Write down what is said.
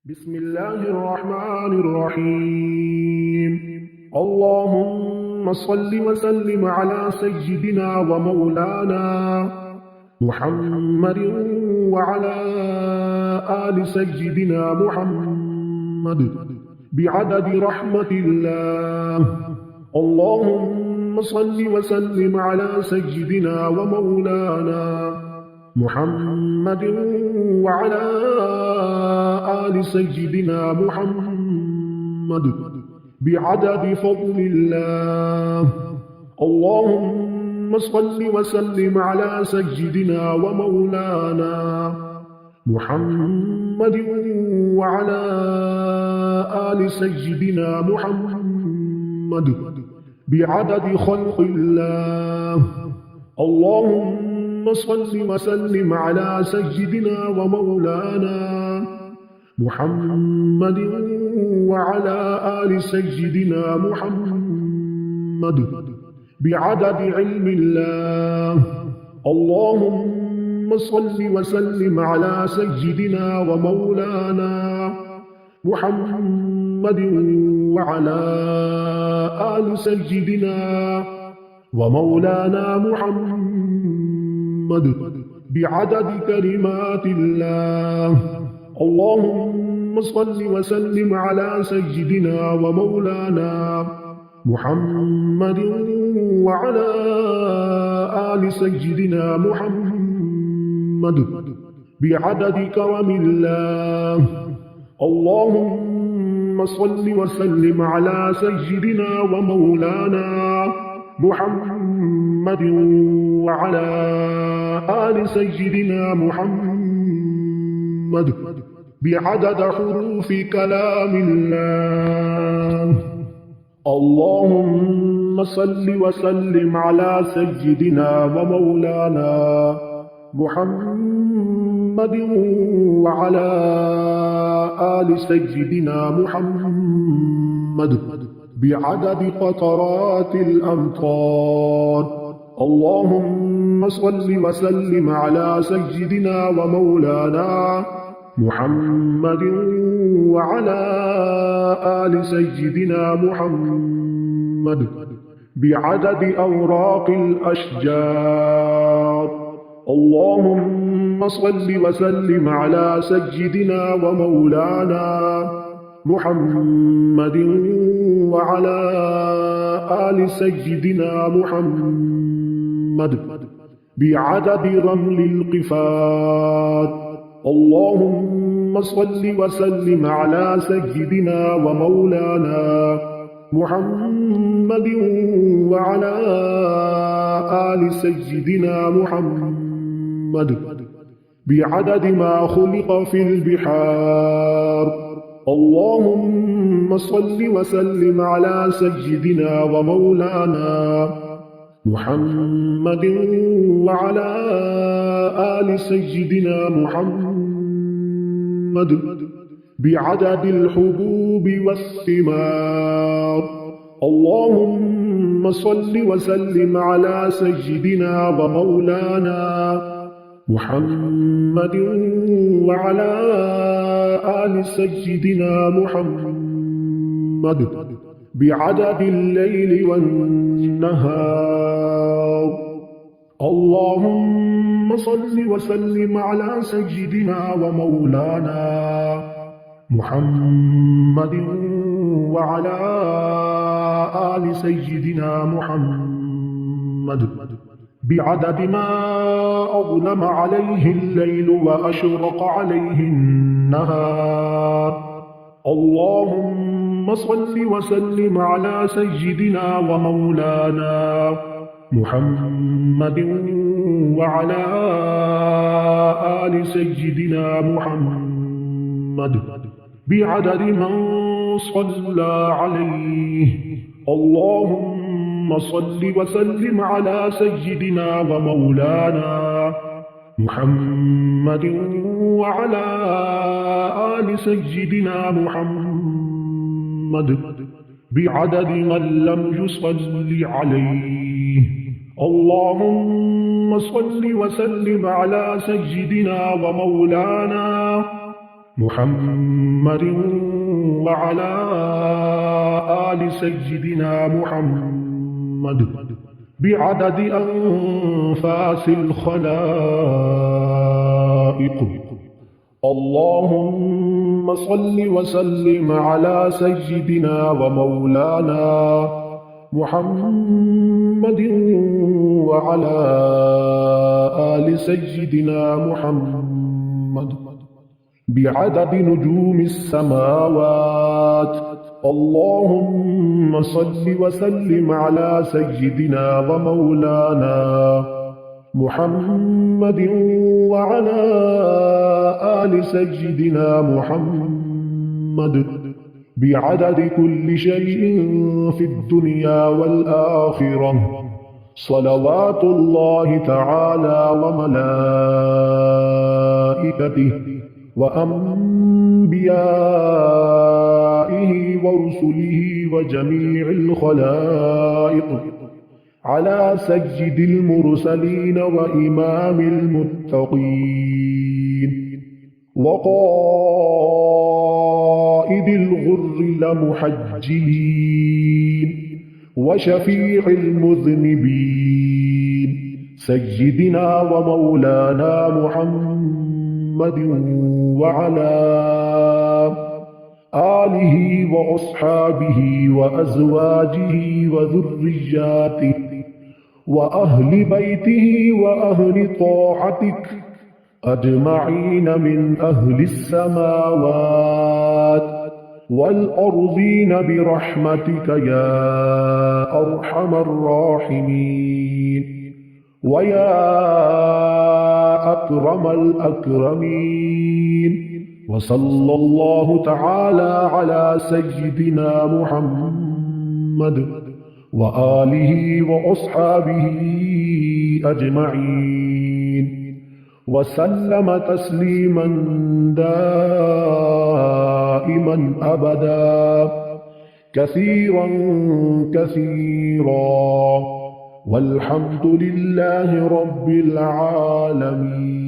بسم الله الرحمن الرحيم. اللهم صل وسلم على سيدنا ومولانا محمد وعلى آل سيدنا محمد بعدد رحمة الله. اللهم صل وسلم على سيدنا ومولانا محمد وعلى آل سيدنا محمد بعدد فضل الله. اللهم صل وسلم على سيدنا ومولانا محمد وعلى آل سيدنا محمد بعدد خلق الله. اللهم صل وسلم على سيدنا ومولانا محمد وعلى آل سيدنا محمد بعدد علم الله. اللهم صل وسلم على سيدنا ومولانا محمد وعلى آل سيدنا ومولانا محمد بعدد كلمات الله. اللهم صل وسلم على سيدنا ومولانا محمد وعلى آل سيدنا محمد بعدد كرم الله. اللهم صل وسلم على سيدنا ومولانا محمد وعلى آل سيدنا محمد بعدد حروف كلام الله. اللهم صل وسلم على سيدنا ومولانا محمد وعلى آل سيدنا محمد بعدد قطرات الأمطار. اللهم صل وسلم على سيدنا ومولانا محمد وعلى آل سيدنا محمد بعدد أوراق الأشجار. اللهم صل وسلم على سيدنا ومولانا محمد وعلى آل سيدنا محمد بعدد رمل القفار. اللهم صل وسلم على سيدنا ومولانا محمد وعلى آل سيدنا محمد بعدد ما خلق في البحار. اللهم صل وسلم على سيدنا ومولانا محمد وعلى آل سيدنا محمد بعدد الحبوب والثمار. اللهم صل وسلم على سيدنا ومولانا محمد وعلى آل سيدنا محمد بعدد الليل والنهار. اللهم صل وسلم على سيدنا ومولانا محمد وعلى آل سيدنا محمد بعدد ما أظلم عليه الليل وأشرق عليه النهار. اللهم صل وسلم على سيدنا ومولانا محمد وعلى آل سيدنا محمد بعدد من صلى عليه. اللهم صل وسلم على سيدنا ومولانا محمد وعلى آل سيدنا محمد بعدد من لم يصل عليه. اللهم صل وسلم على سيدنا ومولانا محمد وعلى آل سيدنا محمد بعدد أنفاس الخلائق. اللهم صل وسلم على سيدنا ومولانا محمد وعلى آل سيدنا محمد بعدد نجوم السماوات. اللهم صل وسلم على سيدنا ومولانا محمد وعلى آل سيدنا محمد بعدد كل شيء في الدنيا والآخرة. صلوات الله تعالى وملائكته وأنبيائه ورسله وجميع الخلائق على سيد المرسلين وإمام المتقين وقائد الغر لمحجلين وشفيع المذنبين سيدنا ومولانا محمد وعلى آله وأصحابه وأزواجه وذرياته وأهل بيته وأهل طاعتك أجمعين من أهل السماوات والأرضين برحمتك يا أرحم الراحمين ويا أكرم الأكرمين. وصلى الله تعالى على سيدنا محمد وآله وأصحابه أجمعين وسلم تسليما دائما أبدا كثيرا كثيرا والحمد لله رب العالمين.